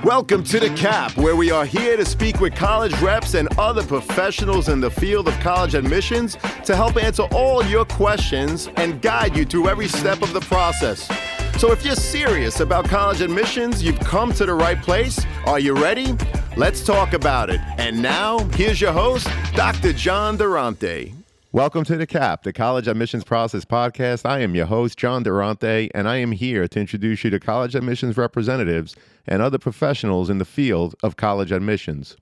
Welcome to The Cap, where we are here to speak with college reps and other professionals in the field of college admissions to help answer all your questions and guide you through every step of the process. So if you're serious about college admissions, you've come to the right place. Are you ready? Let's talk about it. And now, here's your host, Dr. John Durante. Welcome to The Cap, the College Admissions Process Podcast. I am your host, John Durante, and I am here to introduce you to college admissions representatives and other professionals in the field of college admissions.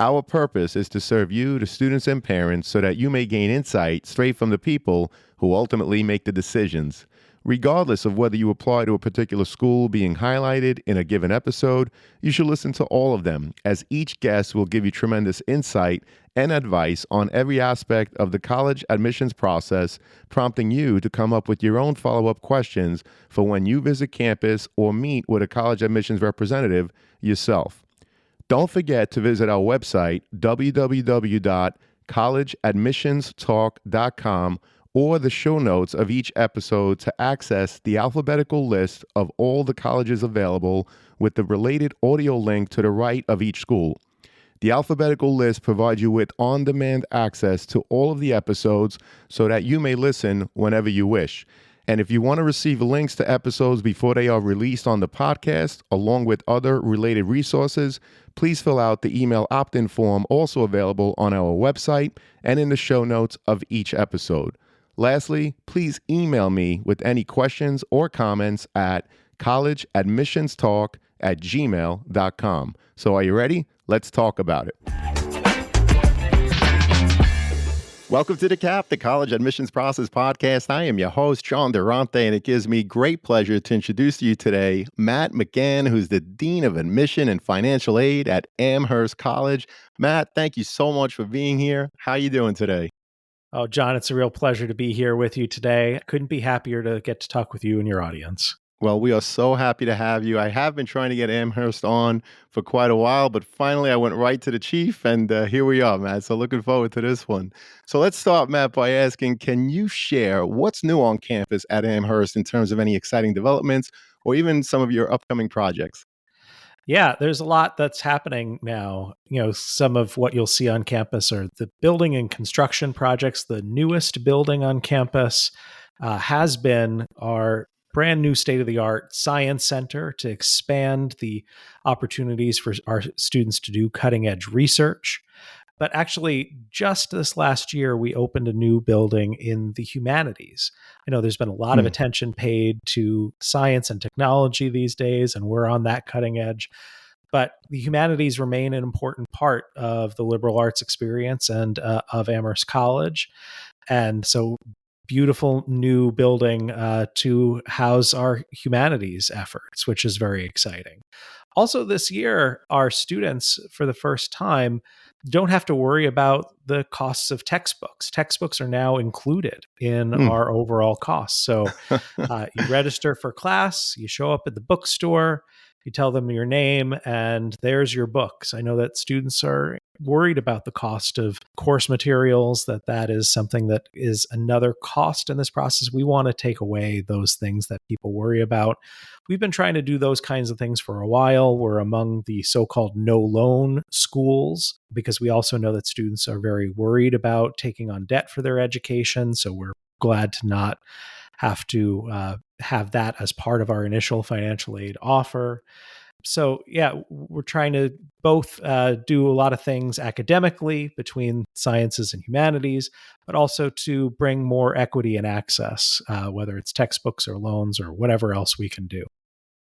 Our purpose is to serve you, the students and parents, so that you may gain insight straight from the people who ultimately make the decisions. Regardless of whether you apply to a particular school being highlighted in a given episode, you should listen to all of them, as each guest will give you tremendous insight and advice on every aspect of the college admissions process, prompting you to come up with your own follow-up questions for when you visit campus or meet with a college admissions representative yourself. Don't forget to visit our website, www.collegeadmissionstalk.com, or the show notes of each episode to access the alphabetical list of all the colleges available with the related audio link to the right of each school. The alphabetical list provides you with on-demand access to all of the episodes so that you may listen whenever you wish. And if you want to receive links to episodes before they are released on the podcast, along with other related resources, please fill out the email opt-in form also available on our website and in the show notes of each episode. Lastly, please email me with any questions or comments at collegeadmissionstalk@gmail.com. So are you ready? Let's talk about it. Welcome to The Cap, the College Admissions Process Podcast. I am your host, John Durante, and it gives me great pleasure to introduce to you today Matt McGann, who's the Dean of Admission and Financial Aid at Amherst College. Matt, thank you so much for being here. How are you doing today? Oh, John, it's a real pleasure to be here with you today. Couldn't be happier to get to talk with you and your audience. Well, we are so happy to have you. I have been trying to get Amherst on for quite a while, but finally I went right to the chief, and here we are, Matt. So looking forward to this one. So let's start, Matt, by asking, can you share what's new on campus at Amherst in terms of any exciting developments or even some of your upcoming projects? Yeah, there's a lot that's happening now. Some of what you'll see on campus are the building and construction projects. The newest building on campus has been our brand new state-of-the-art science center to expand the opportunities for our students to do cutting-edge research. But actually, just this last year, we opened a new building in the humanities. I know there's been a lot of attention paid to science and technology these days, and we're on that cutting edge. But the humanities remain an important part of the liberal arts experience and of Amherst College. And so, beautiful new building to house our humanities efforts, which is very exciting. Also, this year, our students, for the first time, don't have to worry about the costs of textbooks. Textbooks are now included in our overall costs. So you register for class, you show up at the bookstore, you tell them your name, and there's your books. I know that students are worried about the cost of course materials, that is something that is another cost in this process. We want to take away those things that people worry about. We've been trying to do those kinds of things for a while. We're among the so-called no-loan schools because we also know that students are very worried about taking on debt for their education. So we're glad to not have to have that as part of our initial financial aid offer. So yeah, we're trying to both do a lot of things academically between sciences and humanities, but also to bring more equity and access, whether it's textbooks or loans or whatever else we can do.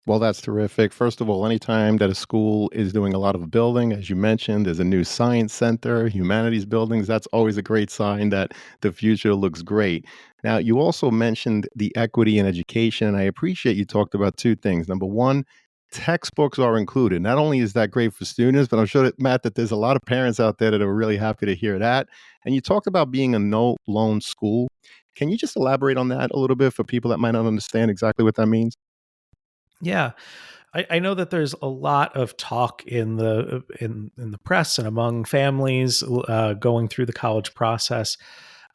Well, that's terrific. First of all, anytime that a school is doing a lot of building, as you mentioned, there's a new science center, humanities buildings, that's always a great sign that the future looks great. Now, you also mentioned the equity in education, and I appreciate you talked about two things. Number one, textbooks are included. Not only is that great for students, but I'm sure that, Matt, that there's a lot of parents out there that are really happy to hear that. And you talked about being a no-loan school. Can you just elaborate on that a little bit for people that might not understand exactly what that means? Yeah, I know that there's a lot of talk in the press and among families going through the college process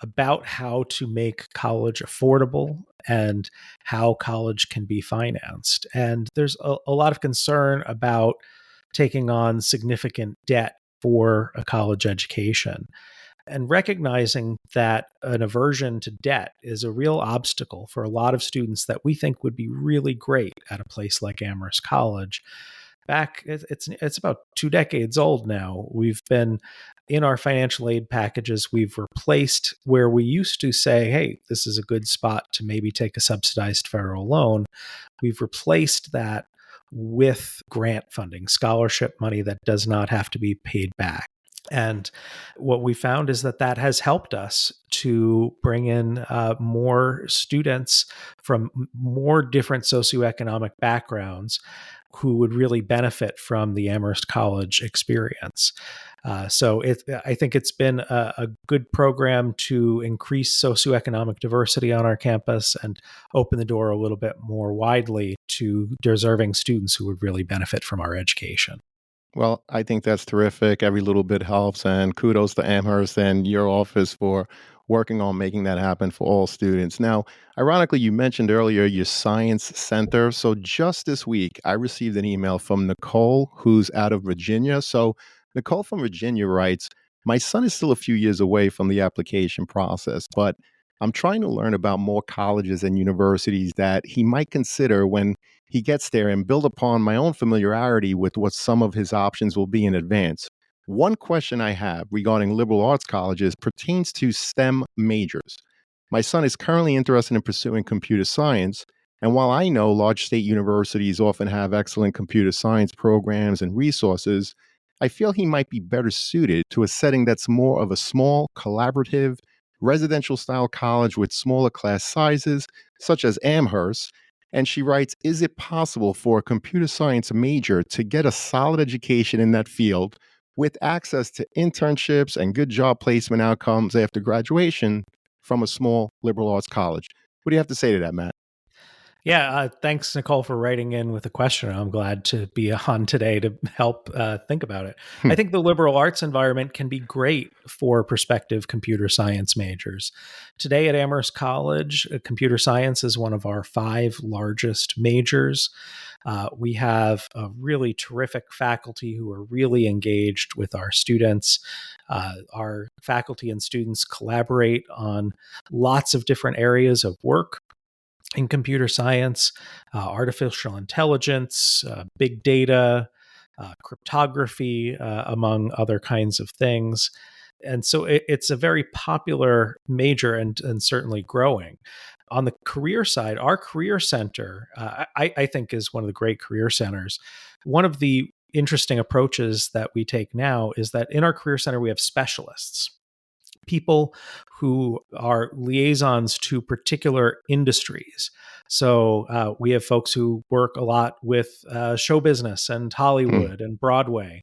about how to make college affordable and how college can be financed. And there's a lot of concern about taking on significant debt for a college education. And recognizing that an aversion to debt is a real obstacle for a lot of students that we think would be really great at a place like Amherst College. It's about 2 decades old now. We've been in our financial aid packages, we've replaced where we used to say, hey, this is a good spot to maybe take a subsidized federal loan. We've replaced that with grant funding, scholarship money that does not have to be paid back. And what we found is that has helped us to bring in more students from more different socioeconomic backgrounds who would really benefit from the Amherst College experience. I think it's been a good program to increase socioeconomic diversity on our campus and open the door a little bit more widely to deserving students who would really benefit from our education. Well, I think that's terrific. Every little bit helps, and kudos to Amherst and your office for working on making that happen for all students. Now, ironically, you mentioned earlier your science center. So just this week, I received an email from Nicole, who's out of Virginia. So Nicole from Virginia writes, my son is still a few years away from the application process, but I'm trying to learn about more colleges and universities that he might consider when he gets there and build upon my own familiarity with what some of his options will be in advance. One question I have regarding liberal arts colleges pertains to STEM majors. My son is currently interested in pursuing computer science, and while I know large state universities often have excellent computer science programs and resources, I feel he might be better suited to a setting that's more of a small, collaborative, residential style college with smaller class sizes, such as Amherst. And she writes, is it possible for a computer science major to get a solid education in that field with access to internships and good job placement outcomes after graduation from a small liberal arts college? What do you have to say to that, Matt? Yeah, thanks, Nicole, for writing in with a question. I'm glad to be on today to help think about it. I think the liberal arts environment can be great for prospective computer science majors. Today at Amherst College, computer science is one of our 5 largest majors. We have a really terrific faculty who are really engaged with our students. Our faculty and students collaborate on lots of different areas of work in computer science, artificial intelligence, big data, cryptography, among other kinds of things. And so it's a very popular major and certainly growing. On the career side, our career center, I think, is one of the great career centers. One of the interesting approaches that we take now is that in our career center, we have specialists, people who are liaisons to particular industries. So we have folks who work a lot with show business and Hollywood and Broadway.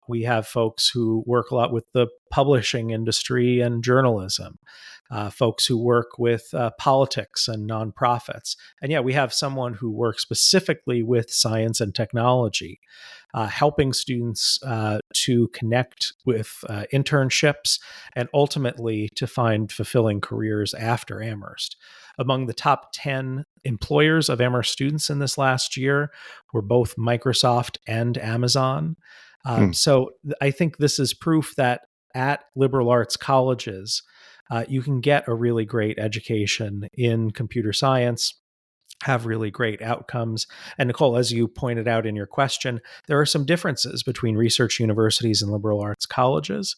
We have folks who work a lot with the publishing industry and journalism, folks who work with politics and nonprofits. And yeah, we have someone who works specifically with science and technology, helping students to connect with internships and ultimately to find fulfilling careers after Amherst. Among the top 10 employers of Amherst students in this last year were both Microsoft and Amazon. So I think this is proof that at liberal arts colleges, you can get a really great education in computer science, have really great outcomes. And Nicole, as you pointed out in your question, there are some differences between research universities and liberal arts colleges.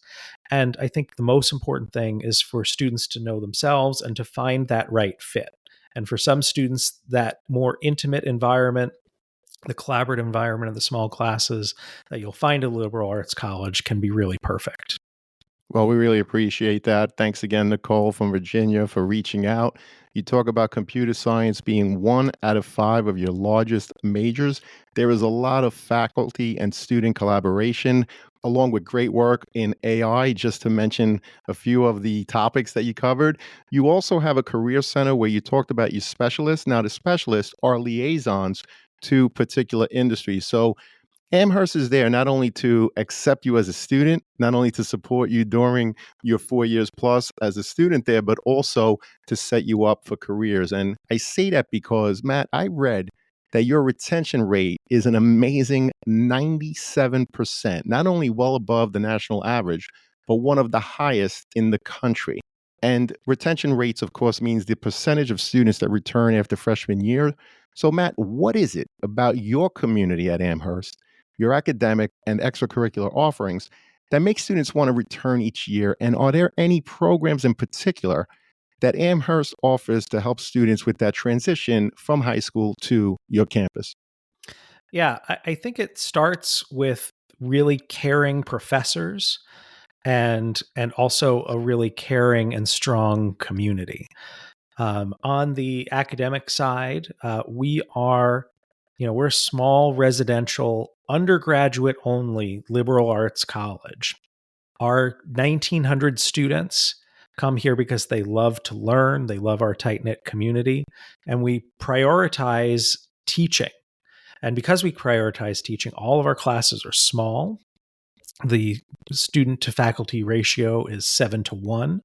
And I think the most important thing is for students to know themselves and to find that right fit. And for some students, that more intimate environment, the collaborative environment of the small classes that you'll find at liberal arts college can be really perfect. Well, we really appreciate that. Thanks again, Nicole from Virginia, for reaching out. You talk about computer science being 1 out of 5 of your largest majors. There is a lot of faculty and student collaboration, along with great work in AI, just to mention a few of the topics that you covered. You also have a career center where you talked about your specialists. Now, the specialists are liaisons to particular industries. So Amherst is there not only to accept you as a student, not only to support you during your 4 years plus as a student there, but also to set you up for careers. And I say that because, Matt, I read that your retention rate is an amazing 97%, not only well above the national average, but one of the highest in the country. And retention rates, of course, means the percentage of students that return after freshman year. So, Matt, what is it about your community at Amherst, your academic and extracurricular offerings, that makes students want to return each year? And are there any programs in particular that Amherst offers to help students with that transition from high school to your campus? Yeah, I think it starts with really caring professors and also a really caring and strong community. On the academic side, we're a small residential undergraduate only liberal arts college. Our 1,900 students come here because they love to learn, they love our tight knit community, and we prioritize teaching. And because we prioritize teaching, all of our classes are small. The student to faculty ratio is 7-1.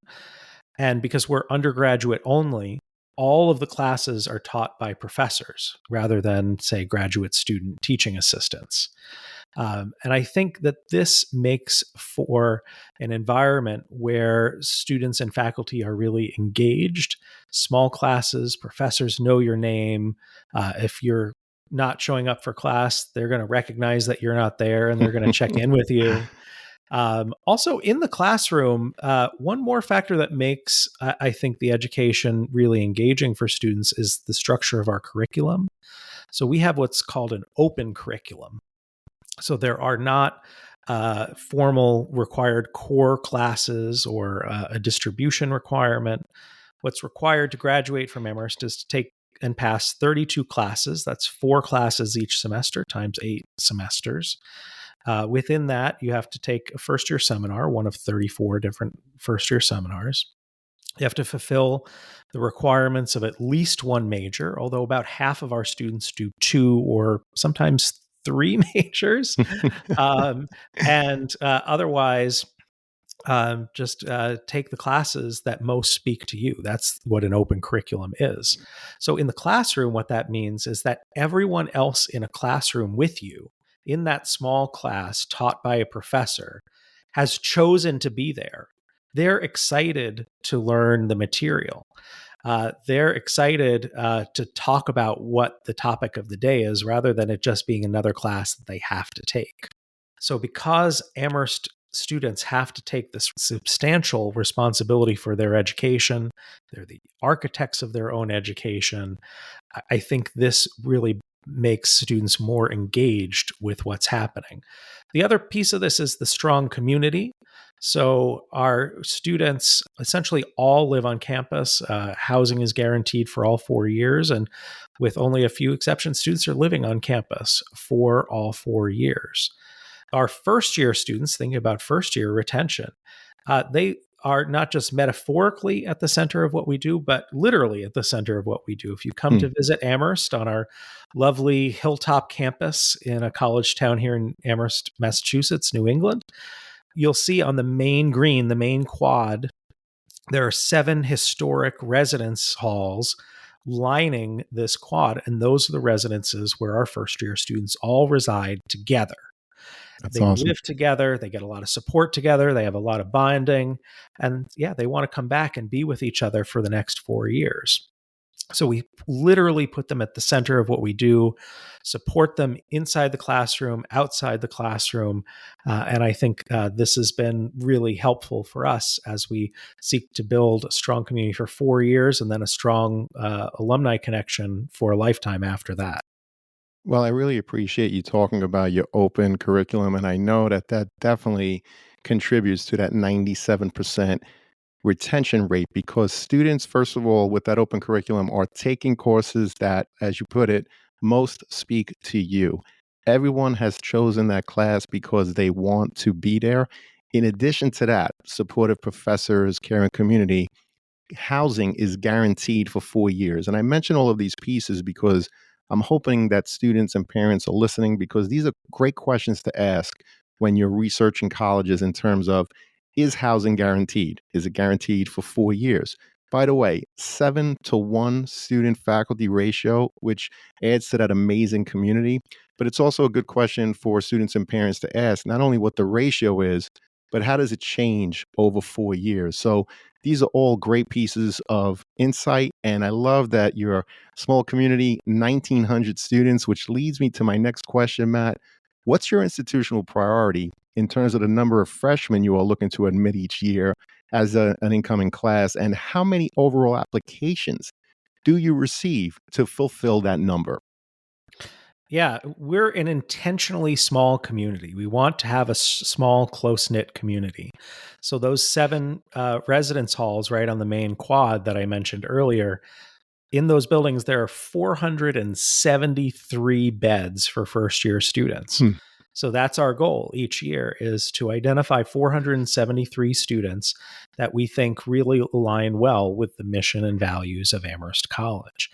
And because we're undergraduate only, all of the classes are taught by professors rather than, say, graduate student teaching assistants. And I think that this makes for an environment where students and faculty are really engaged. Small classes, professors know your name. If you're not showing up for class, they're going to recognize that you're not there and they're going to check in with you. Also, in the classroom, one more factor that makes, I think, the education really engaging for students is the structure of our curriculum. So we have what's called an open curriculum. So there are not formal required core classes or a distribution requirement. What's required to graduate from Amherst is to take and pass 32 classes. That's 4 classes each semester times 8 semesters. Within that, you have to take a first year seminar, one of 34 different first year seminars. You have to fulfill the requirements of at least one major, although about half of our students do 2 or sometimes 3 majors. And otherwise, just take the classes that most speak to you. That's what an open curriculum is. So in the classroom, what that means is that everyone else in a classroom with you, in that small class taught by a professor, has chosen to be there. They're excited to learn the material. They're excited to talk about what the topic of the day is rather than it just being another class that they have to take. So because Amherst students have to take this substantial responsibility for their education, they're the architects of their own education, I think this really makes students more engaged with what's happening. The other piece of this is the strong community. So our students essentially all live on campus. Housing is guaranteed for all 4 years. And with only a few exceptions, students are living on campus for all 4 years. Our first year students, thinking about first year retention, they are not just metaphorically at the center of what we do, but literally at the center of what we do. If you come to visit Amherst on our lovely hilltop campus in a college town here in Amherst, Massachusetts, New England, you'll see on the main green, the main quad, there are 7 historic residence halls lining this quad. And those are the residences where our first year students all reside together. That's They awesome. live together, they get a lot of support together, they have a lot of bonding, and yeah, they want to come back and be with each other for the next 4 years. So we literally put them at the center of what we do, support them inside the classroom, outside the classroom. And I think this has been really helpful for us as we seek to build a strong community for 4 years and then a strong alumni connection for a lifetime after that. Well, I really appreciate you talking about your open curriculum. And I know that that definitely contributes to that 97% retention rate because students, first of all, with that open curriculum are taking courses that, as you put it, most speak to you. Everyone has chosen that class because they want to be there. In addition to that, supportive professors, caring community, housing is guaranteed for 4 years. And I mention all of these pieces because I'm hoping that students and parents are listening because these are great questions to ask when you're researching colleges in terms of, is housing guaranteed? Is it guaranteed for 4 years? By the way, 7-to-1 student faculty ratio, which adds to that amazing community. But it's also a good question for students and parents to ask not only what the ratio is, but how does it change over 4 years? So these are all great pieces of insight. And I love that your small community, 1,900 students, which leads me to my next question, Matt. What's your institutional priority in terms of the number of freshmen you are looking to admit each year as an incoming class? And how many overall applications do you receive to fulfill that number? Yeah, we're an intentionally small community. We want to have a small, close knit community. So, those seven residence halls right on the main quad that I mentioned earlier, in those buildings, there are 473 beds for first year students. Hmm. So that's our goal each year, is to identify 473 students that we think really align well with the mission and values of Amherst College.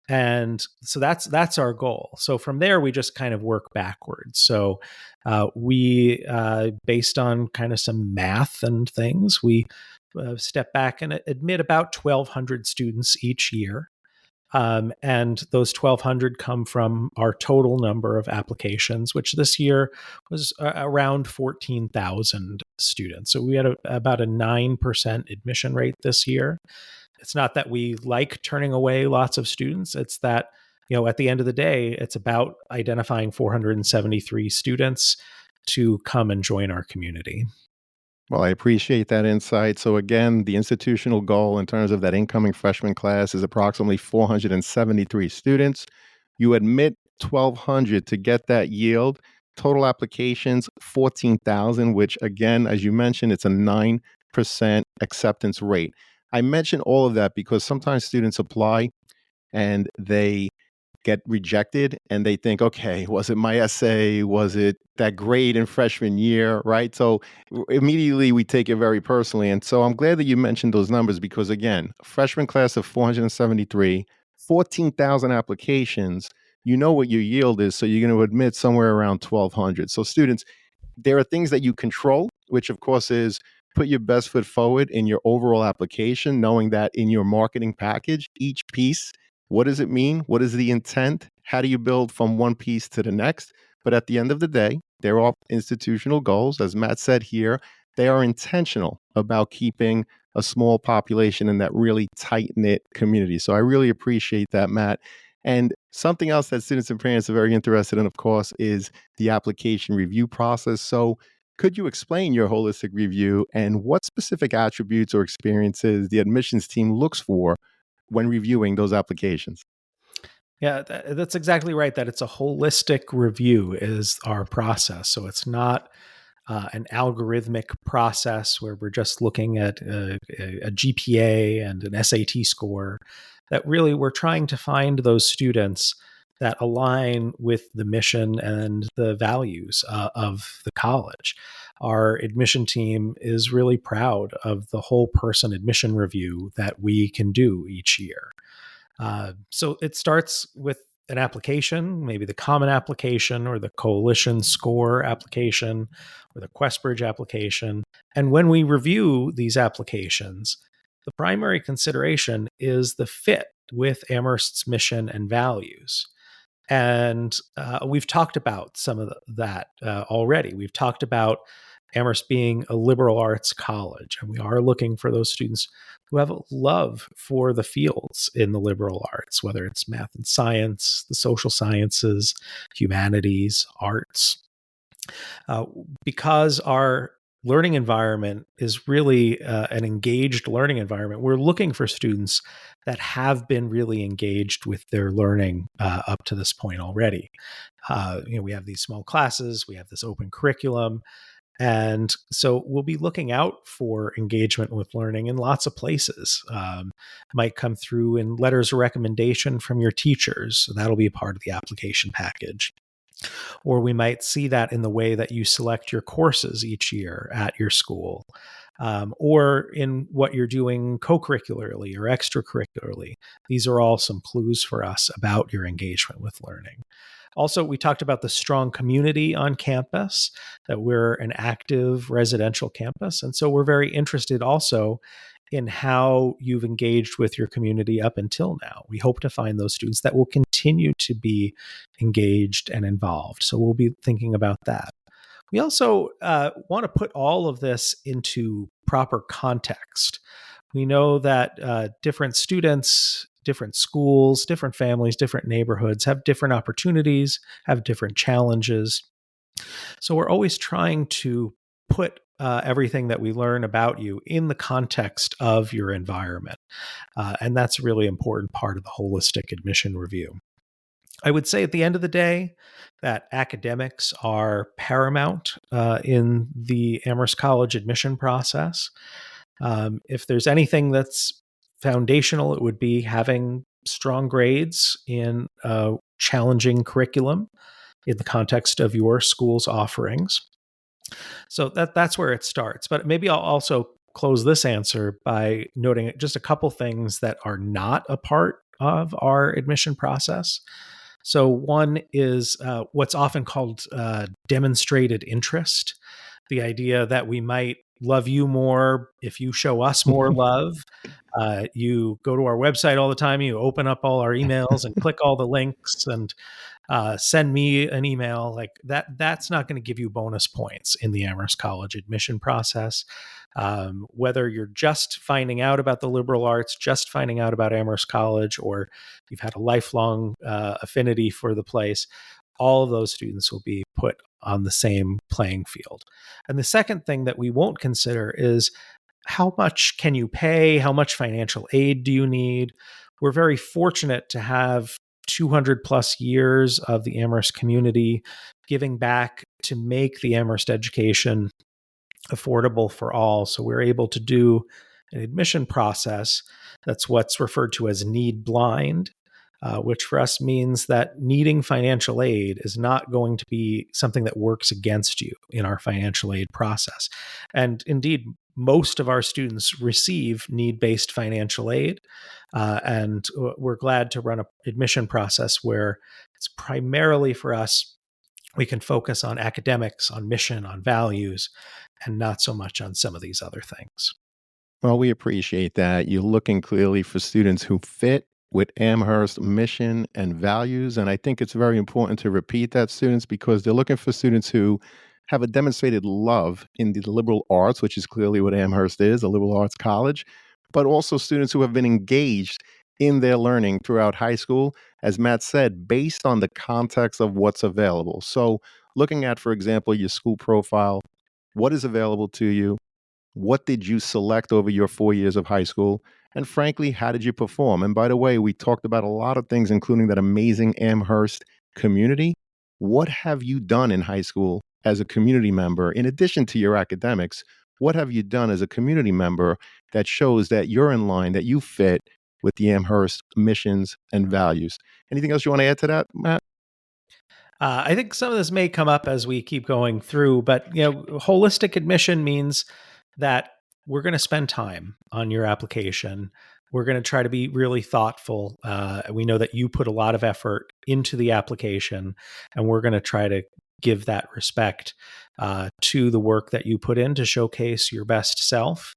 And so that's our goal. So from there, we just kind of work backwards. So we based on kind of some math and things, we step back and admit about 1,200 students each year. And those 1,200 come from our total number of applications, which this year was around 14,000 students. So we had about a 9% admission rate this year. It's not that we like turning away lots of students. It's that, at the end of the day, it's about identifying 473 students to come and join our community. Well, I appreciate that insight. So, again, the institutional goal in terms of that incoming freshman class is approximately 473 students. You admit 1,200 to get that yield. Total applications, 14,000, which, again, as you mentioned, it's a 9% acceptance rate. I mention all of that because sometimes students apply and they get rejected and they think, okay, was it my essay? Was it that grade in freshman year? Right. So immediately we take it very personally. And so I'm glad that you mentioned those numbers because, again, freshman class of 473, 14,000 applications, you know what your yield is. So you're going to admit somewhere around 1,200. So, students, there are things that you control, which of course is put your best foot forward in your overall application, knowing that in your marketing package, each piece, what does it mean? What is the intent? How do you build from one piece to the next? But at the end of the day, they're all institutional goals. As Matt said here, they are intentional about keeping a small population in that really tight knit community. So I really appreciate that, Matt. And something else that students and parents are very interested in, of course, is the application review process. So, could you explain your holistic review and what specific attributes or experiences the admissions team looks for when reviewing those applications? Yeah, that's exactly right. That it's a holistic review is our process. So it's not an algorithmic process where we're just looking at a GPA and an SAT score. That really we're trying to find those students that align with the mission and the values of the college. Our admission team is really proud of the whole person admission review that we can do each year. So it starts with an application, maybe the common application or the coalition score application or the QuestBridge application. And when we review these applications, the primary consideration is the fit with Amherst's mission and values. And we've talked about some of that already. We've talked about Amherst being a liberal arts college, and we are looking for those students who have a love for the fields in the liberal arts, whether it's math and science, the social sciences, humanities, arts. Because our learning environment is really an engaged learning environment, we're looking for students that have been really engaged with their learning up to this point already. We have these small classes, we have this open curriculum, and so we'll be looking out for engagement with learning in lots of places. Might come through in letters of recommendation from your teachers. So that'll be a part of the application package. Or we might see that in the way that you select your courses each year at your school, or in what you're doing co-curricularly or extracurricularly. These are all some clues for us about your engagement with learning. Also, we talked about the strong community on campus, that we're an active residential campus. And so we're very interested also in how you've engaged with your community up until now. We hope to find those students that will continue to be engaged and involved. So we'll be thinking about that. We also want to put all of this into proper context. We know that different students, different schools, different families, different neighborhoods have different opportunities, have different challenges. So we're always trying to put everything that we learn about you in the context of your environment. And that's a really important part of the holistic admission review. I would say at the end of the day that academics are paramount in the Amherst College admission process. If there's anything that's foundational, it would be having strong grades in a challenging curriculum in the context of your school's offerings. So that's where it starts. But maybe I'll also close this answer by noting just a couple things that are not a part of our admission process. So one is what's often called demonstrated interest, the idea that we might love you more if you show us more love. You go to our website all the time, you open up all our emails and click all the links and send me an email like that. That's not going to give you bonus points in the Amherst College admission process. Whether you're just finding out about the liberal arts, just finding out about Amherst College, or you've had a lifelong affinity for the place, all of those students will be put on the same playing field. And the second thing that we won't consider is how much can you pay? How much financial aid do you need? We're very fortunate to have 200 plus years of the Amherst community giving back to make the Amherst education affordable for all. So we're able to do an admission process that's what's referred to as need blind, which for us means that needing financial aid is not going to be something that works against you in our financial aid process. And indeed, most of our students receive need-based financial aid. And we're glad to run an admission process where it's primarily for us, we can focus on academics, on mission, on values, and not so much on some of these other things. Well, we appreciate that. You're looking clearly for students who fit with Amherst mission and values. And I think it's very important to repeat that, students, because they're looking for students who have a demonstrated love in the liberal arts, which is clearly what Amherst is, a liberal arts college, but also students who have been engaged in their learning throughout high school, as Matt said, based on the context of what's available. So, looking at, for example, your school profile, what is available to you? What did you select over your 4 years of high school? And frankly, how did you perform? And by the way, we talked about a lot of things, including that amazing Amherst community. What have you done in high school as a community member? In addition to your academics, what have you done as a community member that shows that you're in line, that you fit with the Amherst missions and values? Anything else you want to add to that, Matt? I think some of this may come up as we keep going through, but holistic admission means that we're going to spend time on your application. We're going to try to be really thoughtful. We know that you put a lot of effort into the application, and we're going to try to give that respect to the work that you put in to showcase your best self.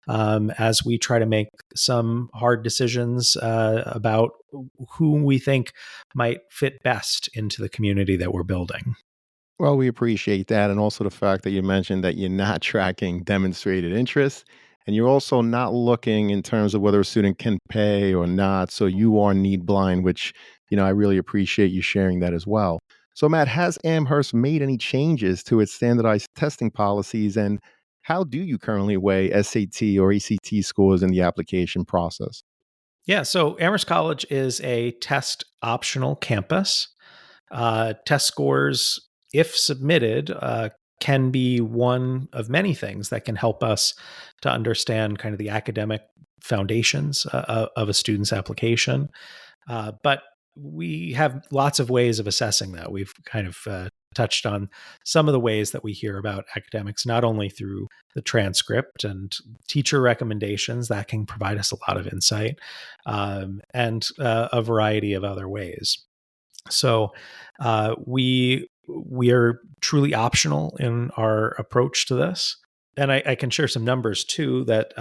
As we try to make some hard decisions about who we think might fit best into the community that we're building. Well, we appreciate that. And also the fact that you mentioned that you're not tracking demonstrated interest. And you're also not looking in terms of whether a student can pay or not. So you are need blind, which, I really appreciate you sharing that as well. So, Matt, has Amherst made any changes to its standardized testing policies? And how do you currently weigh SAT or ACT scores in the application process? Yeah, so Amherst College is a test optional campus. Test scores, if submitted, can be one of many things that can help us to understand kind of the academic foundations of a student's application. But we have lots of ways of assessing that. We've kind of touched on some of the ways that we hear about academics, not only through the transcript and teacher recommendations that can provide us a lot of insight, and a variety of other ways. So we are truly optional in our approach to this. And I can share some numbers too that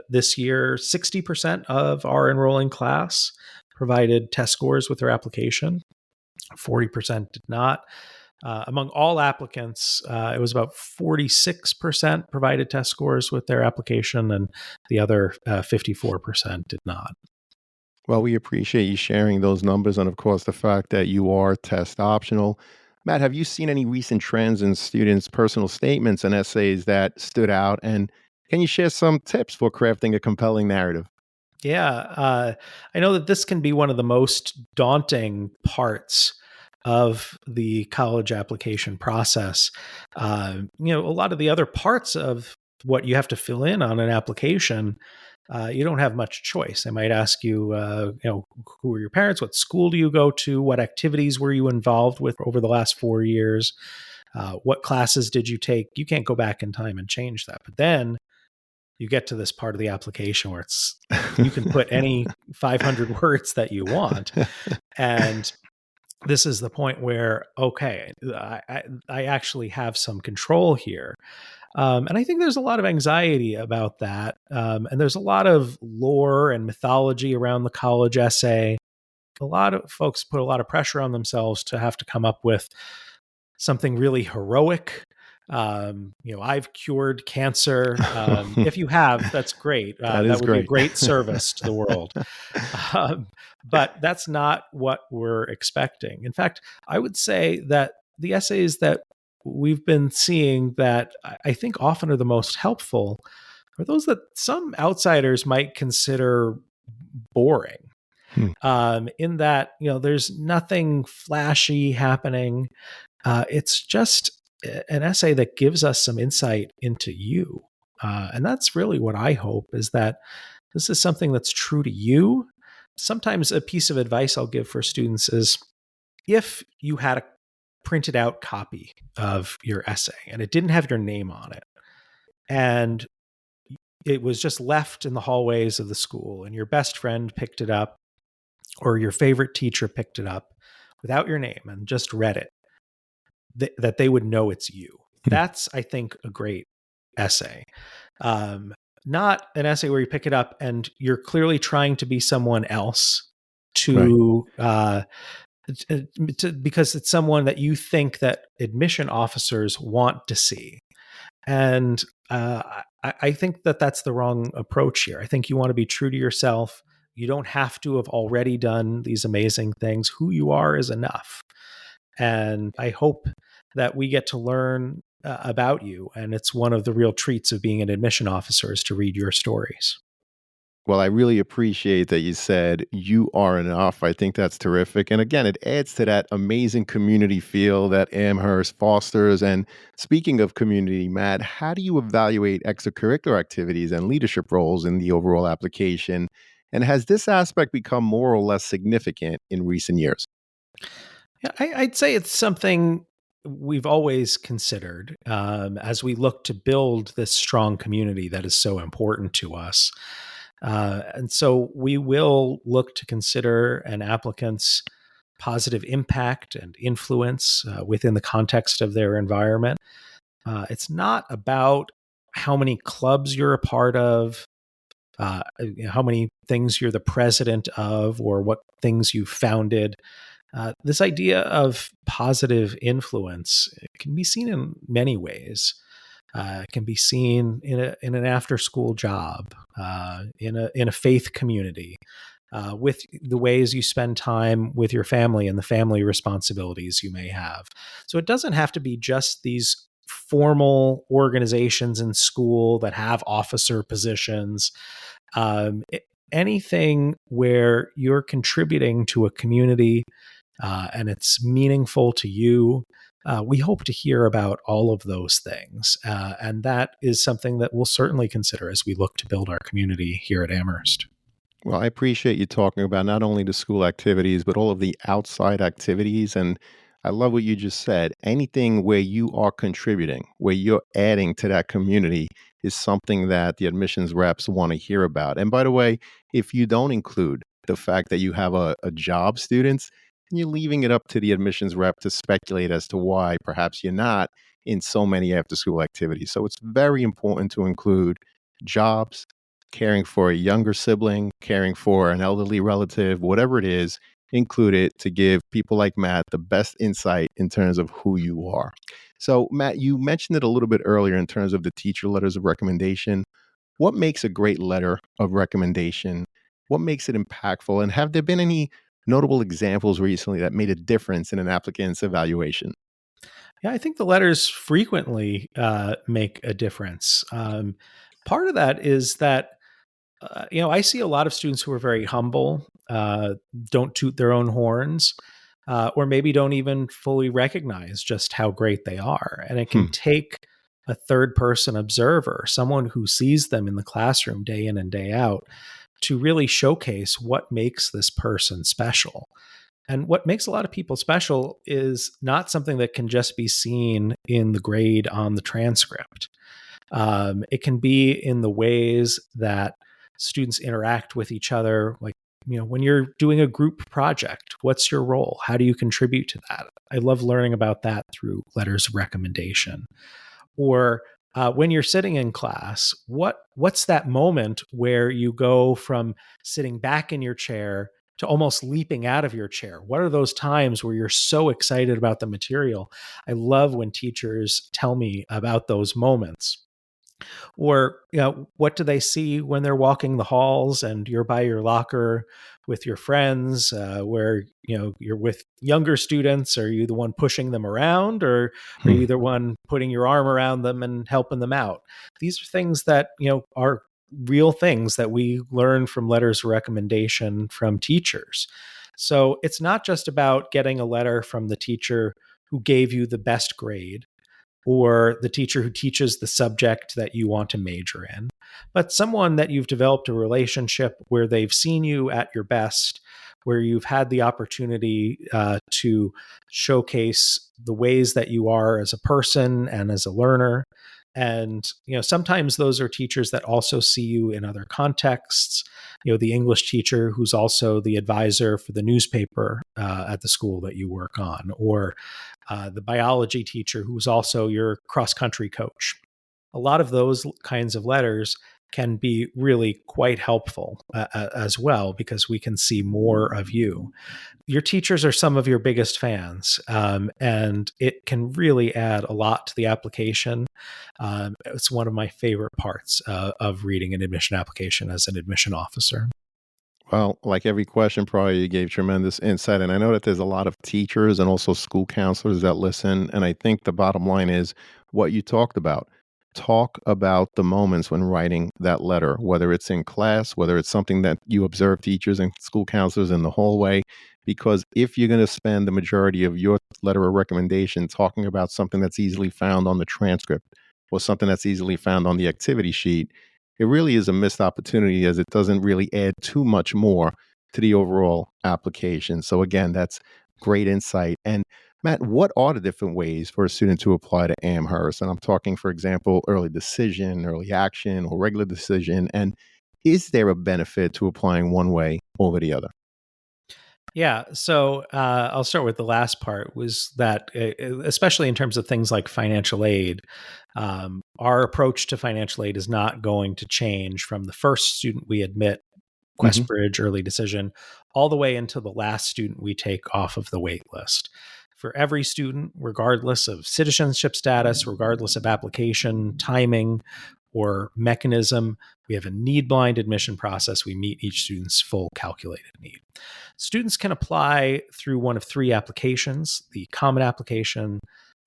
this year, 60% of our enrolling class provided test scores with their application, 40% did not. Among all applicants, it was about 46% provided test scores with their application, and the other 54% did not. Well, we appreciate you sharing those numbers and, of course, the fact that you are test optional. Matt, have you seen any recent trends in students' personal statements and essays that stood out? And can you share some tips for crafting a compelling narrative? Yeah, I know that this can be one of the most daunting parts of the college application process. A lot of the other parts of what you have to fill in on an application, you don't have much choice. They might ask you, who are your parents? What school do you go to? What activities were you involved with over the last 4 years? What classes did you take? You can't go back in time and change that. But then you get to this part of the application where you can put any 500 words that you want. And this is the point where, okay, I actually have some control here. And I think there's a lot of anxiety about that. And there's a lot of lore and mythology around the college essay. A lot of folks put a lot of pressure on themselves to have to come up with something really heroic. I've cured cancer. If you have, that's great. That That is would be a great. great service to the world. But that's not what we're expecting. In fact, I would say that the essays that we've been seeing that I think often are the most helpful are those that some outsiders might consider boring. Hmm. In that, there's nothing flashy happening. It's just an essay that gives us some insight into you. And that's really what I hope, is that this is something that's true to you. Sometimes a piece of advice I'll give for students is, if you had a printed out copy of your essay and it didn't have your name on it, and it was just left in the hallways of the school, and your best friend picked it up, or your favorite teacher picked it up without your name and just read it, that they would know it's you. That's, I think, a great essay. Not an essay where you pick it up and you're clearly trying to be someone else Right. because it's someone that you think that admission officers want to see. And I think that that's the wrong approach here. I think you want to be true to yourself. You don't have to have already done these amazing things. Who you are is enough. And I hope that we get to learn about you. And it's one of the real treats of being an admission officer, is to read your stories. Well, I really appreciate that you said you are enough. I think that's terrific. And again, it adds to that amazing community feel that Amherst fosters. And speaking of community, Matt, how do you evaluate extracurricular activities and leadership roles in the overall application? And has this aspect become more or less significant in recent years? Yeah, I'd say it's something we've always considered as we look to build this strong community that is so important to us. And so we will look to consider an applicant's positive impact and influence within the context of their environment. It's not about how many clubs you're a part of, how many things you're the president of, or what things you founded. This idea of positive influence can be seen in many ways. It can be seen in an after school job, in a faith community, with the ways you spend time with your family and the family responsibilities you may have. So it doesn't have to be just these formal organizations in school that have officer positions. Anything where you're contributing to a community and it's meaningful to you. We hope to hear about all of those things. And that is something that we'll certainly consider as we look to build our community here at Amherst. Well, I appreciate you talking about not only the school activities, but all of the outside activities. And I love what you just said. Anything where you are contributing, where you're adding to that community, is something that the admissions reps want to hear about. And by the way, if you don't include the fact that you have a job, students, you're leaving it up to the admissions rep to speculate as to why perhaps you're not in so many after school activities. So it's very important to include jobs, caring for a younger sibling, caring for an elderly relative, whatever it is, include it to give people like Matt the best insight in terms of who you are. So, Matt, you mentioned it a little bit earlier in terms of the teacher letters of recommendation. What makes a great letter of recommendation? What makes it impactful? And have there been any notable examples recently that made a difference in an applicant's evaluation? Yeah, I think the letters frequently make a difference. Part of that is that I see a lot of students who are very humble, don't toot their own horns, or maybe don't even fully recognize just how great they are. And it can Hmm. take a third person observer, someone who sees them in the classroom day in and day out, to really showcase what makes this person special. And what makes a lot of people special is not something that can just be seen in the grade on the transcript. It can be in the ways that students interact with each other. Like, when you're doing a group project, what's your role? How do you contribute to that? I love learning about that through letters of recommendation. Or when you're sitting in class, what's that moment where you go from sitting back in your chair to almost leaping out of your chair? What are those times where you're so excited about the material? I love when teachers tell me about those moments. Or, what do they see when they're walking the halls and you're by your locker with your friends, where, you're with younger students? Are you the one pushing them around, or are Hmm. you the one putting your arm around them and helping them out? These are things that, are real things that we learn from letters of recommendation from teachers. So it's not just about getting a letter from the teacher who gave you the best grade, or the teacher who teaches the subject that you want to major in, but someone that you've developed a relationship where they've seen you at your best, where you've had the opportunity to showcase the ways that you are as a person and as a learner. And sometimes those are teachers that also see you in other contexts. The English teacher who's also the advisor for the newspaper at the school that you work on, or the biology teacher who's also your cross country coach. A lot of those kinds of letters can be really quite helpful as well, because we can see more of you. Your teachers are some of your biggest fans, and it can really add a lot to the application. It's one of my favorite parts of reading an admission application as an admission officer. Well, like every question prior, you gave tremendous insight. And I know that there's a lot of teachers and also school counselors that listen. And I think the bottom line is what you talked about. Talk about the moments when writing that letter, whether it's in class, whether it's something that you observe teachers and school counselors in the hallway. Because if you're going to spend the majority of your letter of recommendation talking about something that's easily found on the transcript or something that's easily found on the activity sheet, it really is a missed opportunity as it doesn't really add too much more to the overall application. So again, that's great insight. And Matt, what are the different ways for a student to apply to Amherst? And I'm talking, for example, early decision, early action, or regular decision. And is there a benefit to applying one way over the other? Yeah, so I'll start with the last part. Was that especially in terms of things like financial aid, our approach to financial aid is not going to change from the first student we admit, Hmm. Questbridge early decision, all the way into the last student we take off of the wait list. For every student, regardless of citizenship status, regardless of application timing or mechanism, we have a need blind admission process. We meet each student's full calculated need. Students can apply through one of three applications: the Common Application,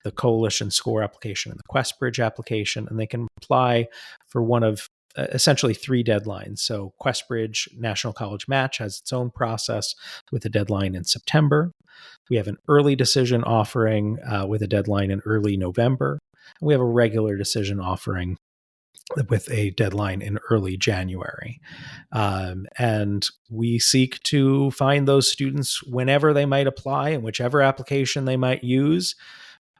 the Coalition Score Application, and the Questbridge Application. And they can apply for one of essentially three deadlines. So Questbridge National College Match has its own process with a deadline in September. We have an early decision offering with a deadline in early November. And we have a regular decision offering with a deadline in early January. And we seek to find those students whenever they might apply and whichever application they might use.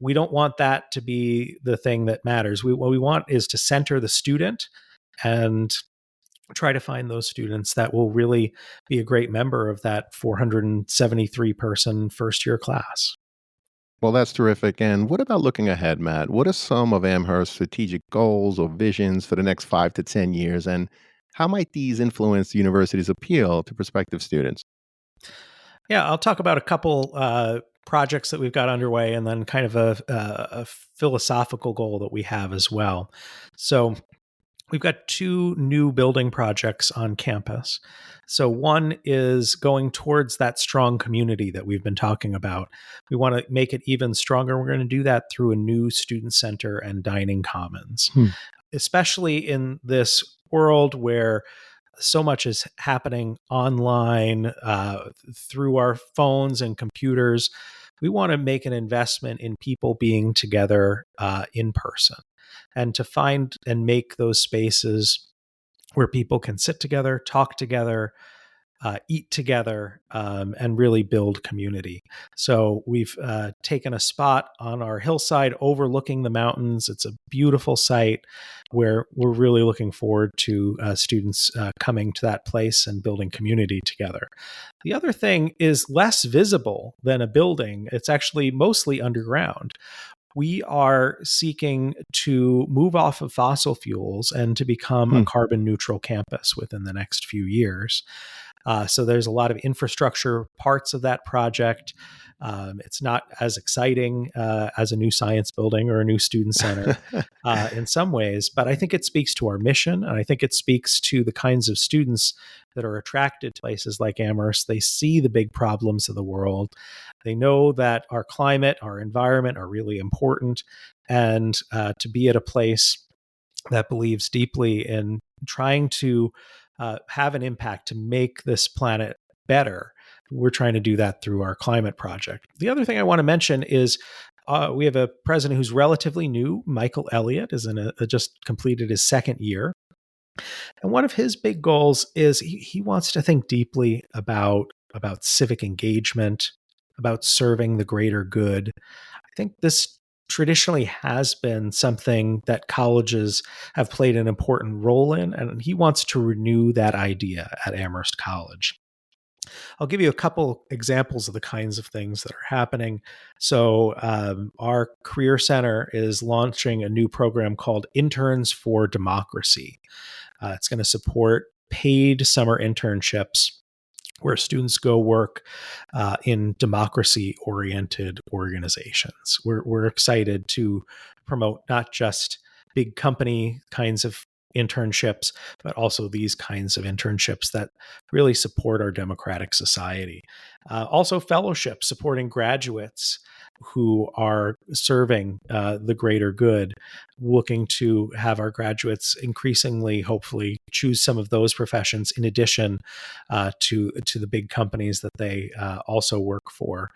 We don't want that to be the thing that matters. What we want is to center the student and try to find those students that will really be a great member of that 473 person first year class. Well, that's terrific. And what about looking ahead, Matt? What are some of Amherst's strategic goals or visions for the next 5 to 10 years? And how might these influence the university's appeal to prospective students? Yeah, I'll talk about a couple projects that we've got underway and then kind of a philosophical goal that we have as well. So, we've got two new building projects on campus. So, one is going towards that strong community that we've been talking about. We want to make it even stronger. We're going to do that through a new student center and dining commons, Hmm. especially in this world where so much is happening online through our phones and computers. We want to make an investment in people being together in person and to find and make those spaces where people can sit together, talk together, eat together, and really build community. So we've taken a spot on our hillside overlooking the mountains. It's a beautiful site where we're really looking forward to students coming to that place and building community together. The other thing is less visible than a building. It's actually mostly underground. We are seeking to move off of fossil fuels and to become a Hmm. carbon neutral campus within the next few years. So there's a lot of infrastructure parts of that project. It's not as exciting as a new science building or a new student center in some ways, but I think it speaks to our mission, and I think it speaks to the kinds of students that are attracted to places like Amherst. They see the big problems of the world. They know that our climate, our environment are really important, and to be at a place that believes deeply in trying to have an impact to make this planet better. We're trying to do that through our climate project. The other thing I want to mention is we have a president who's relatively new. Michael Elliott is just completed his second year. And one of his big goals is he wants to think deeply about civic engagement, about serving the greater good. I think this traditionally has been something that colleges have played an important role in, and he wants to renew that idea at Amherst College. I'll give you a couple examples of the kinds of things that are happening. So, our Career Center is launching a new program called Interns for Democracy. It's going to support paid summer internships where students go work in democracy oriented organizations. We're excited to promote not just big company kinds of internships, but also these kinds of internships that really support our democratic society. Also, fellowships supporting graduates who are serving the greater good, looking to have our graduates increasingly, hopefully, choose some of those professions in addition to the big companies that they also work for.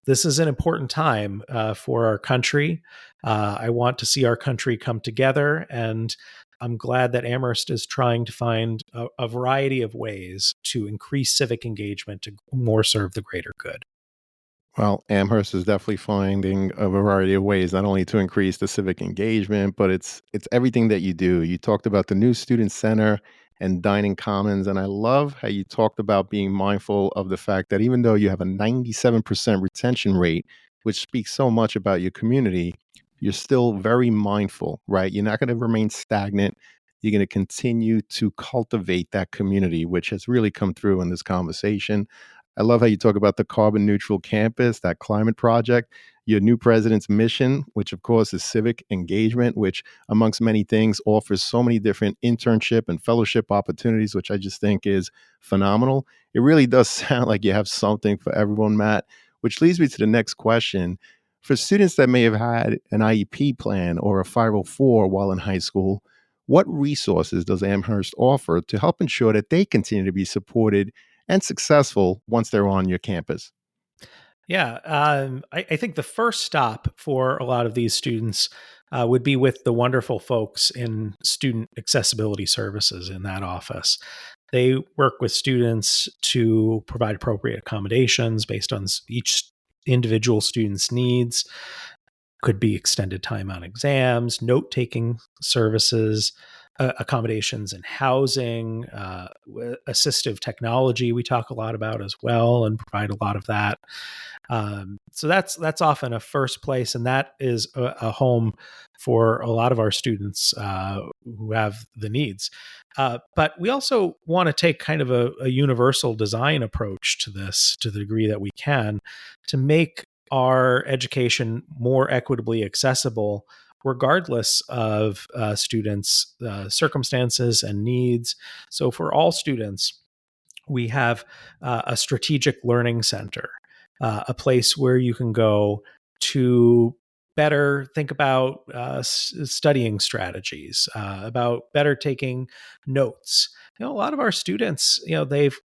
This is an important time for our country. I want to see our country come together, and I'm glad that Amherst is trying to find a variety of ways to increase civic engagement to more serve the greater good. Well, Amherst is definitely finding a variety of ways not only to increase the civic engagement, but it's everything that you do. You talked about the new student center and dining commons, and I love how you talked about being mindful of the fact that even though you have a 97% retention rate, which speaks so much about your community, you're still very mindful, right? You're not going to remain stagnant. You're going to continue to cultivate that community, which has really come through in this conversation. I love how you talk about the carbon neutral campus, that climate project, your new president's mission, which of course is civic engagement, which amongst many things offers so many different internship and fellowship opportunities, which I just think is phenomenal. It really does sound like you have something for everyone, Matt, which leads me to the next question. For students that may have had an IEP plan or a 504 while in high school, what resources does Amherst offer to help ensure that they continue to be supported and successful once they're on your campus? Yeah, I think the first stop for a lot of these students would be with the wonderful folks in student accessibility services in that office. They work with students to provide appropriate accommodations based on each individual student's needs. Could be extended time on exams, note taking services, accommodations and housing, assistive technology we talk a lot about as well and provide a lot of that. So that's often a first place, and that is a home for a lot of our students who have the needs. But we also want to take kind of a universal design approach to this to the degree that we can to make our education more equitably accessible regardless of students' circumstances and needs. So for all students, we have a strategic learning center, a place where you can go to better think about studying strategies, about better taking notes. A lot of our students, they've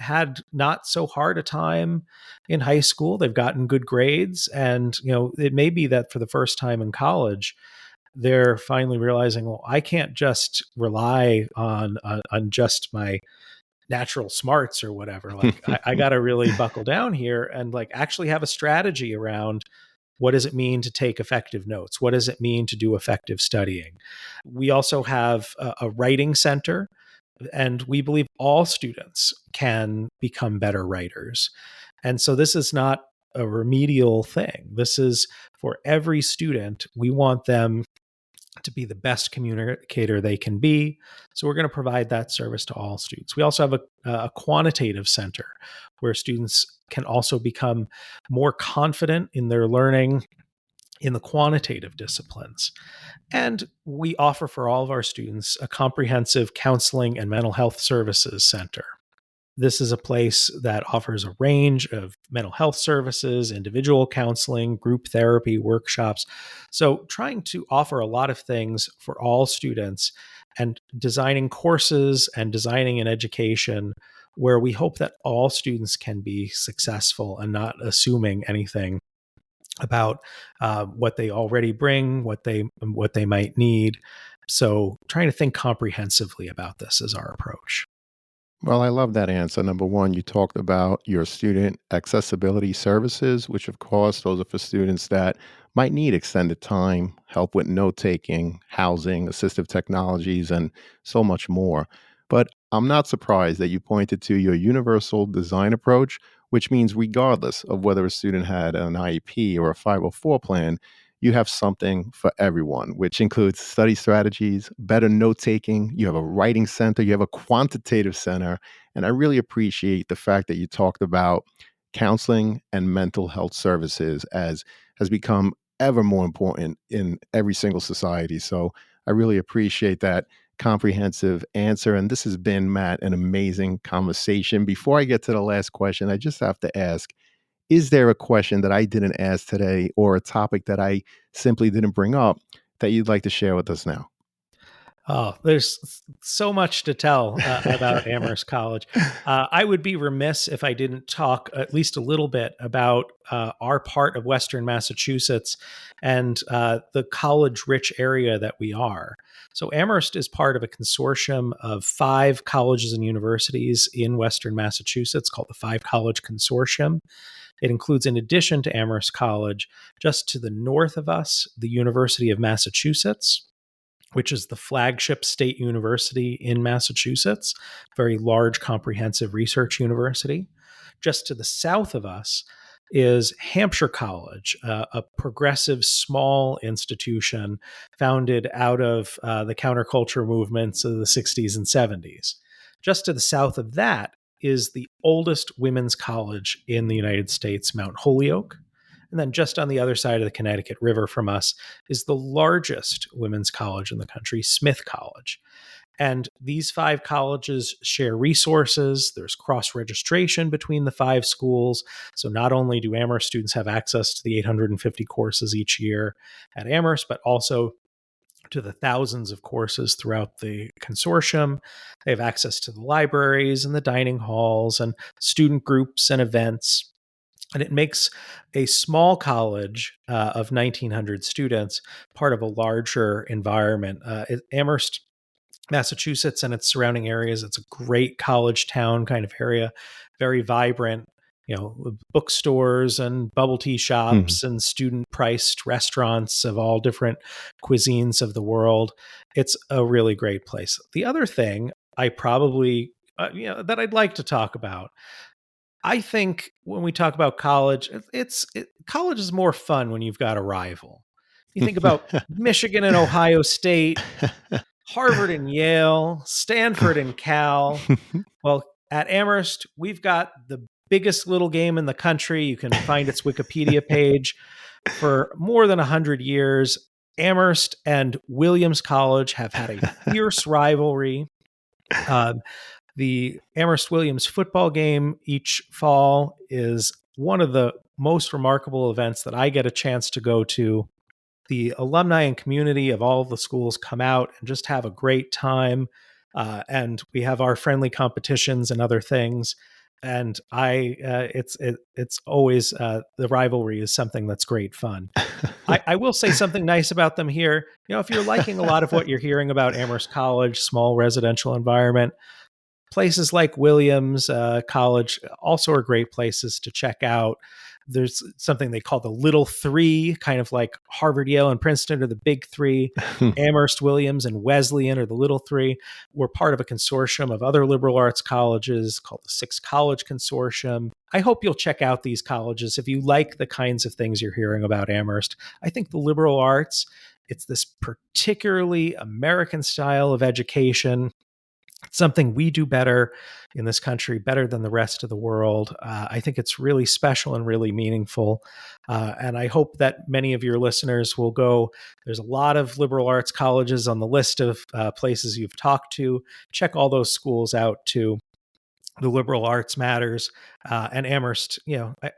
had not so hard a time in high school. They've gotten good grades, and it may be that for the first time in college, they're finally realizing, well, I can't just rely on just my natural smarts or whatever. Like I got to really buckle down here and like actually have a strategy around what does it mean to take effective notes? What does it mean to do effective studying? We also have a writing center, and we believe all students can become better writers. And so this is not a remedial thing. This is for every student. We want them to be the best communicator they can be. So we're going to provide that service to all students. We also have a quantitative center where students can also become more confident in their learning in the quantitative disciplines. And we offer for all of our students a comprehensive counseling and mental health services center. This is a place that offers a range of mental health services, individual counseling, group therapy, workshops. So, trying to offer a lot of things for all students and designing courses and designing an education where we hope that all students can be successful and not assuming anything about what they already bring, what they might need. So, trying to think comprehensively about this is our approach. Well, I love that answer. Number one, you talked about your student accessibility services, which, of course, those are for students that might need extended time, help with note taking, housing, assistive technologies, and so much more. But I'm not surprised that you pointed to your universal design approach, which means regardless of whether a student had an IEP or a 504 plan, you have something for everyone, which includes study strategies, better note taking. You have a writing center, you have a quantitative center. And I really appreciate the fact that you talked about counseling and mental health services as has become ever more important in every single society. So I really appreciate that comprehensive answer. And this has been, Matt, an amazing conversation. Before I get to the last question, I just have to ask, is there a question that I didn't ask today or a topic that I simply didn't bring up that you'd like to share with us now? Oh, there's so much to tell about Amherst College. I would be remiss if I didn't talk at least a little bit about our part of Western Massachusetts and the college-rich area that we are. So Amherst is part of a consortium of 5 colleges and universities in Western Massachusetts called the 5 College Consortium. It includes, in addition to Amherst College, just to the north of us, the University of Massachusetts, which is the flagship state university in Massachusetts, very large, comprehensive research university. Just to the south of us is Hampshire College, a progressive small institution founded out of the counterculture movements of the 60s and 70s. Just to the south of that is the oldest women's college in the United States, Mount Holyoke. And then just on the other side of the Connecticut River from us is the largest women's college in the country, Smith College. And these 5 colleges share resources. There's cross registration between the 5 schools. So not only do Amherst students have access to the 850 courses each year at Amherst, but also to the thousands of courses throughout the consortium. They have access to the libraries and the dining halls and student groups and events. And it makes a small college of 1,900 students part of a larger environment. Amherst, Massachusetts, and its surrounding areas, it's a great college town kind of area, very vibrant. bookstores and bubble tea Mhm. shops and student priced restaurants of all different cuisines of the world. It's a really great place. The other thing I probably, that I'd like to talk about, I think when we talk about college, college is more fun when you've got a rival. You think about Michigan and Ohio State, Harvard and Yale, Stanford and Cal. Well, at Amherst, we've got the biggest little game in the country. You can find its Wikipedia page. For more than 100 years, Amherst and Williams College have had a fierce rivalry. Um, the Amherst Williams football game each fall is one of the most remarkable events that I get a chance to go to. The alumni and community of all of the schools come out and just have a great time. And we have our friendly competitions and other things. And it's always the rivalry is something that's great fun. I will say something nice about them here. If you're liking a lot of what you're hearing about Amherst College, small residential environment, places like Williams College also are great places to check out. There's something they call the Little Three, kind of like Harvard, Yale, and Princeton are the big three. Amherst, Williams, and Wesleyan are the little three. We're part of a consortium of other liberal arts colleges called the Six College Consortium. I hope you'll check out these colleges if you like the kinds of things you're hearing about Amherst. I think the liberal arts, it's this particularly American style of education. It's something we do better in this country, better than the rest of the world. I think it's really special and really meaningful. And I hope that many of your listeners will go. There's a lot of liberal arts colleges on the list of places you've talked to. Check all those schools out too. The liberal arts matters. And Amherst,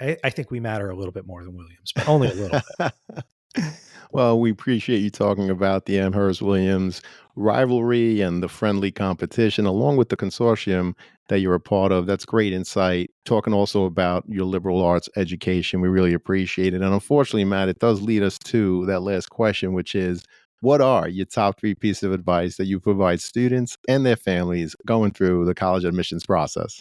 I think we matter a little bit more than Williams, but only a little bit. Well, we appreciate you talking about the Amherst Williams rivalry and the friendly competition, along with the consortium that you're a part of. That's great insight. Talking also about your liberal arts education, we really appreciate it. And unfortunately, Matt, it does lead us to that last question, which is, what are your top 3 pieces of advice that you provide students and their families going through the college admissions process?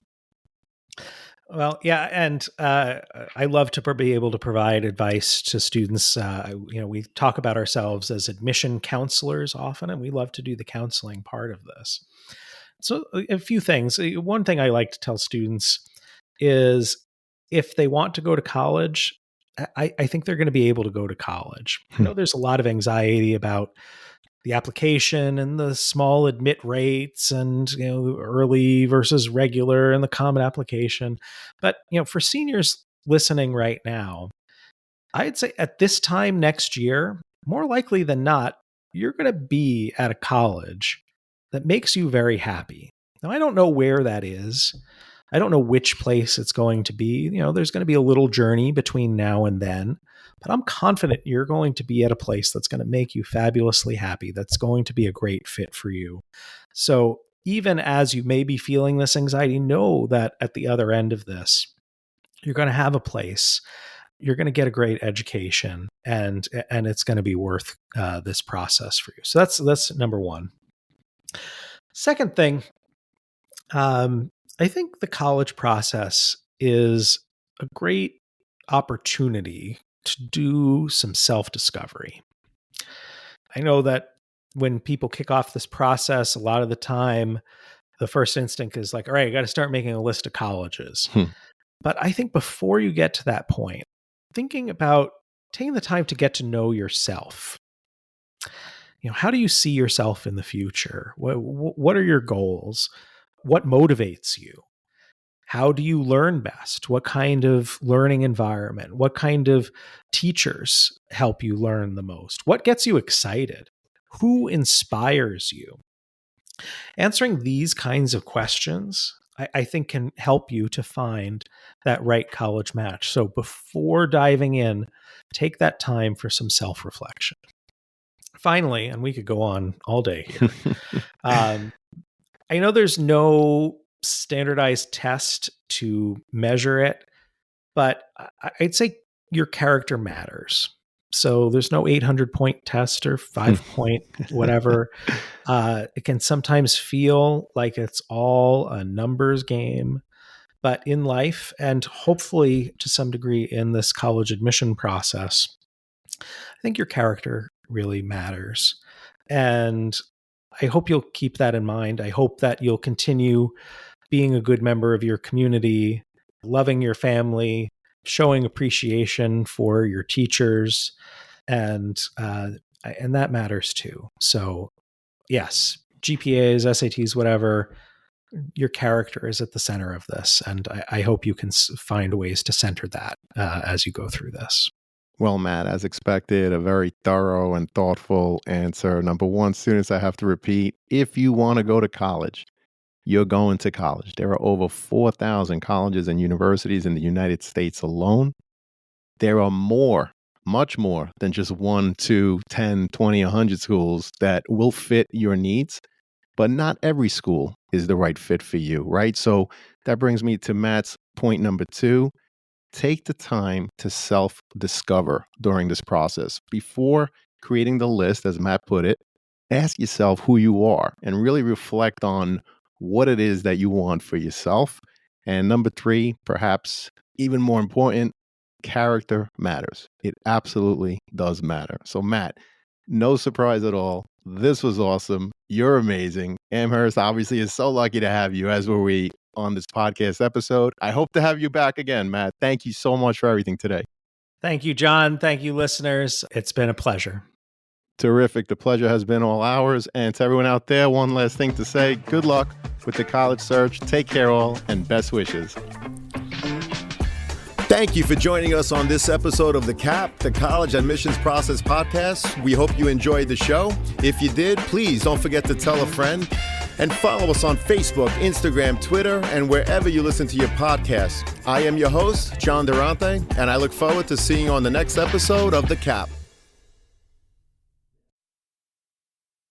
Well, yeah, and I love to be able to provide advice to students. We talk about ourselves as admission counselors often, and we love to do the counseling part of this. So, a few things. One thing I like to tell students is if they want to go to college, I think they're going to be able to go to college. I know there's a lot of anxiety about the application and the small admit rates and early versus regular and the common application, but for seniors listening right now, I'd say at this time next year, more likely than not, you're going to be at a college that makes you very happy. Now, I don't know where that is. I don't know which place it's going to be. There's going to be a little journey between now and then, but I'm confident you're going to be at a place that's going to make you fabulously happy. That's going to be a great fit for you. So even as you may be feeling this anxiety, know that at the other end of this, you're going to have a place. You're going to get a great education, and it's going to be worth this process for you. So that's number one. Second thing, I think the college process is a great opportunity to do some self-discovery. I know that when people kick off this process, a lot of the time, the first instinct is like, all right, I got to start making a list of colleges. But I think before you get to that point, thinking about taking the time to get to know yourself. How do you see yourself in the future? What are your goals? What motivates you? How do you learn best? What kind of learning environment? What kind of teachers help you learn the most? What gets you excited? Who inspires you? Answering these kinds of questions, I think, can help you to find that right college match. So before diving in, take that time for some self-reflection. Finally, and we could go on all day here, I know there's no standardized test to measure it, but I'd say your character matters. So there's no 800-point test or 5-point whatever. It can sometimes feel like it's all a numbers game. But in life, and hopefully to some degree in this college admission process, I think your character really matters. And I hope you'll keep that in mind. I hope that you'll continue being a good member of your community, loving your family, showing appreciation for your teachers, and that matters too. So, yes, GPAs, SATs, whatever, your character is at the center of this, and I hope you can find ways to center that as you go through this. Well, Matt, as expected, a very thorough and thoughtful answer. Number one, students, I have to repeat, if you want to go to college, you're going to college. There are over 4,000 colleges and universities in the United States alone. There are more, much more than just 1, 2, 10, 20, 100 schools that will fit your needs. But not every school is the right fit for you, right? So that brings me to Matt's point number 2. Take the time to self-discover during this process. Before creating the list, as Matt put it, ask yourself who you are and really reflect on what it is that you want for yourself. And number 3, perhaps even more important, character matters. It absolutely does matter. So Matt, no surprise at all. This was awesome. You're amazing. Amherst obviously is so lucky to have you, as were we, on this podcast episode. I hope to have you back again, Matt. Thank you so much for everything today. Thank you, John. Thank you, listeners. It's been a pleasure. Terrific. The pleasure has been all ours. And to everyone out there, one last thing to say. Good luck with the college search. Take care all, and best wishes. Thank you for joining us on this episode of the CAP, the College Admissions Process Podcast. We hope you enjoyed the show. If you did, please don't forget to tell a friend and follow us on Facebook, Instagram, Twitter, and wherever you listen to your podcasts. I am your host, John Durante, and I look forward to seeing you on the next episode of the CAP.